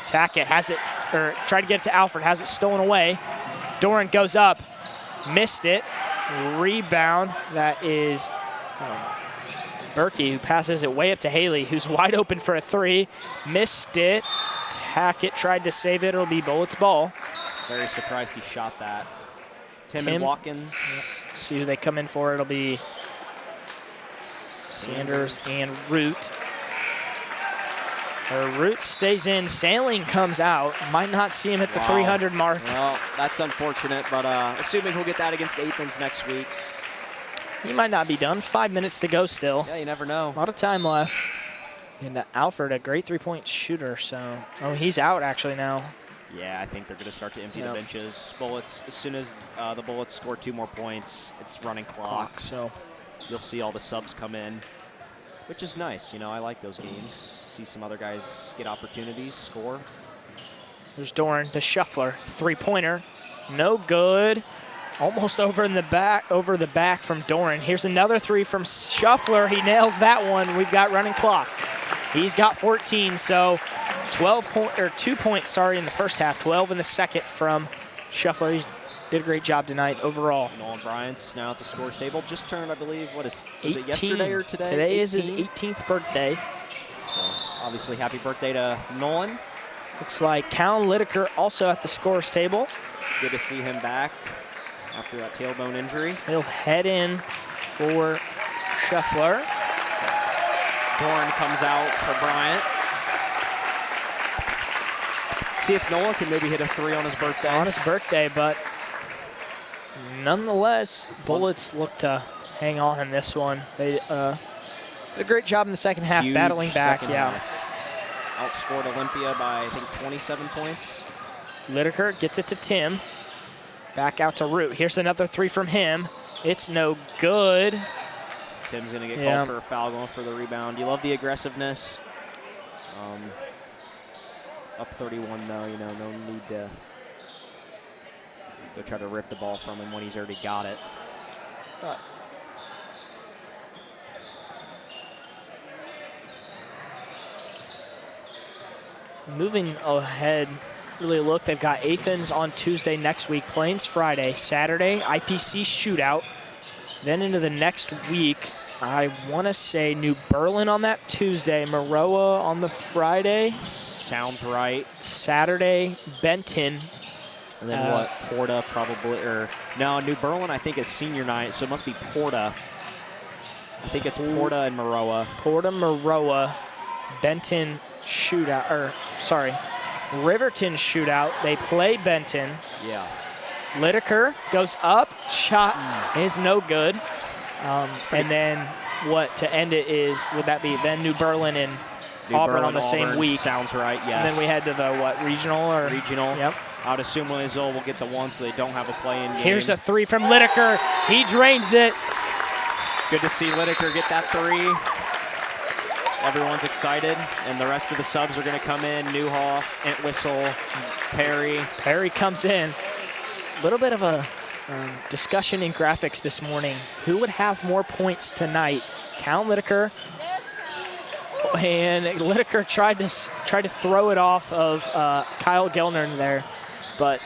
Tackett has it, or tried to get it to Alford, has it stolen away. Doran goes up, missed it. Rebound, that is Berkey, who passes it way up to Haley, who's wide open for a 3. Missed it. Tackett tried to save it. It'll be Bullett's ball. Very surprised he shot that. Tim Watkins. See who they come in for. It'll be Sanders and Root. Root stays in. Sailing comes out. Might not see him at the 300 mark. Well, that's unfortunate, but assuming he'll get that against Athens next week. He might not be done. 5 minutes to go still. Yeah, you never know. A lot of time left. And Alfred, a great three-point shooter. So, oh, he's out actually now. Yeah, I think they're going to start to empty the benches. Bullets, as soon as the Bullets score 2 more points, it's running clock. So you'll see all the subs come in, which is nice. You know, I like those games. See some other guys get opportunities, score. There's Doran, the shuffler, three-pointer, no good. Almost over the back from Doran. Here's another three from Shuffler. He nails that one. We've got running clock. He's got 14, so 2 points, in the first half, 12 in the second from Shuffler. He did a great job tonight overall. Nolan Bryant's now at the scores table. Just turned, I believe, was it yesterday or today? Today 18? is his 18th birthday. So obviously, happy birthday to Nolan. Looks like Callan Lideker also at the scores table. Good to see him back after that tailbone injury. He'll head in for Shuffler. Doran comes out for Bryant. See if Noah can maybe hit a 3 on his birthday. On his birthday, but nonetheless, Bullets look to hang on in this one. They did a great job in the second half, Huge battling back. Half. Outscored Olympia by, I think, 27 points. Lideker gets it to Tim. Back out to Root. Here's another three from him. It's no good. Tim's going to get called for a foul, going for the rebound. You love the aggressiveness. Up 31, though, no need to go try to rip the ball from him when he's already got it. Moving ahead, really look, they've got Athens on Tuesday next week, Plains Friday, Saturday, IPC shootout. Then into the next week, I want to say New Berlin on that Tuesday, Maroa on the Friday. Sounds right. Saturday, Benton. And then what? Porta probably, or no, New Berlin I think is senior night, so it must be Porta. I think it's Porta and Maroa. Porta, Maroa, Benton shootout, or sorry, Riverton shootout. They play Benton. Yeah. Lideker goes up, shot is no good. And then what to end it is, would that be then New Berlin and Auburn on the same week? Sounds right, yes. And then we head to the what, regional or? Regional. Yep. I'd assume Williamsville will get the one so they don't have a play-in game. Here's a three from Lideker. He drains it. Good to see Lideker get that 3. Everyone's excited, and the rest of the subs are going to come in. Newhoff, Entwistle, Perry. Perry comes in. A little bit of a discussion in graphics this morning. Who would have more points tonight? Cal Lideker. And Lideker tried to throw it off of Kyle Gellner there, but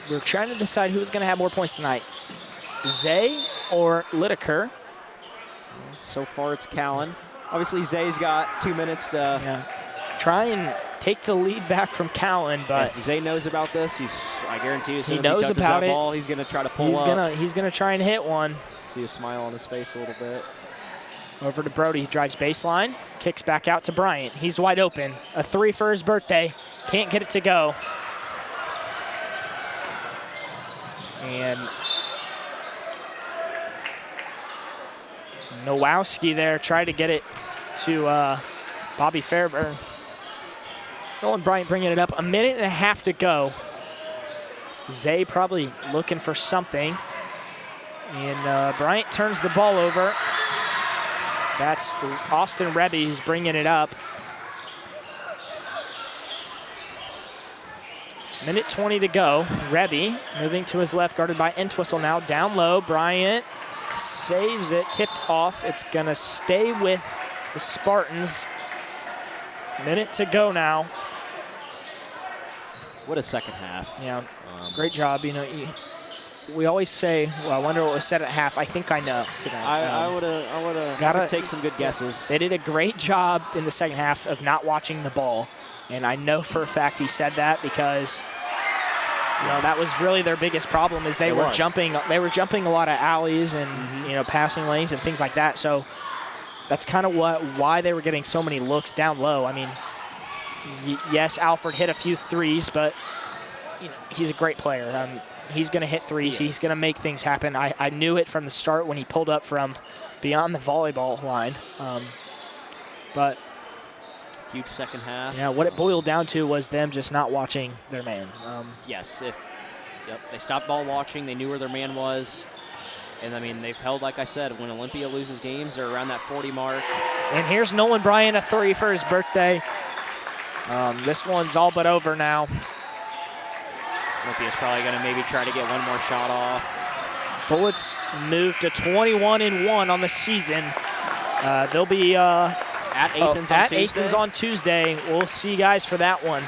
we're trying to decide who's going to have more points tonight. Zay or Lideker? So far, it's Callan. Obviously, Zay's got 2 minutes to try and take the lead back from Callan, but if Zay knows about this, I guarantee you, as soon as he touches that ball, he's going to try to pull up. He's gonna try and hit one. See a smile on his face a little bit. Over to Brody, he drives baseline, kicks back out to Bryant. He's wide open. A 3 for his birthday. Can't get it to go. And Nowowski there tried to get it to Bobby Fairburn. Nolan Bryant bringing it up. A minute and a half to go. Zay probably looking for something. And Bryant turns the ball over. That's Austin Rebby who's bringing it up. Minute 20 to go. Rebby moving to his left, guarded by Entwistle now. Down low, Bryant saves it, tipped off. It's gonna stay with the Spartans. Minute to go now. What a second half. Yeah, great job. You know, we always say, well, I wonder what was said at half. I think I know today. I would have got to take some good guesses. They did a great job in the second half of not watching the ball. And I know for a fact he said that because, you know, that was really their biggest problem is they were jumping a lot of alleys and, you know, passing lanes and things like that. So that's kind of why they were getting so many looks down low. I mean, yes, Alfred hit a few threes, but, you know, he's a great player. He's going to hit threes. He's going to make things happen. I knew it from the start when he pulled up from beyond the volleyball line. But Huge second half. Yeah, what it boiled down to was them just not watching their man. Yes, they stopped ball watching. They knew where their man was. And, I mean, they've held, like I said, when Olympia loses games, they're around that 40 mark. And here's Nolan Bryan, a 3 for his birthday. This one's all but over now. Olympia's probably going to maybe try to get one more shot off. Bullets moved to 21-1 on the season. They'll be at Athens on Tuesday. Athens on Tuesday. We'll see you guys for that one.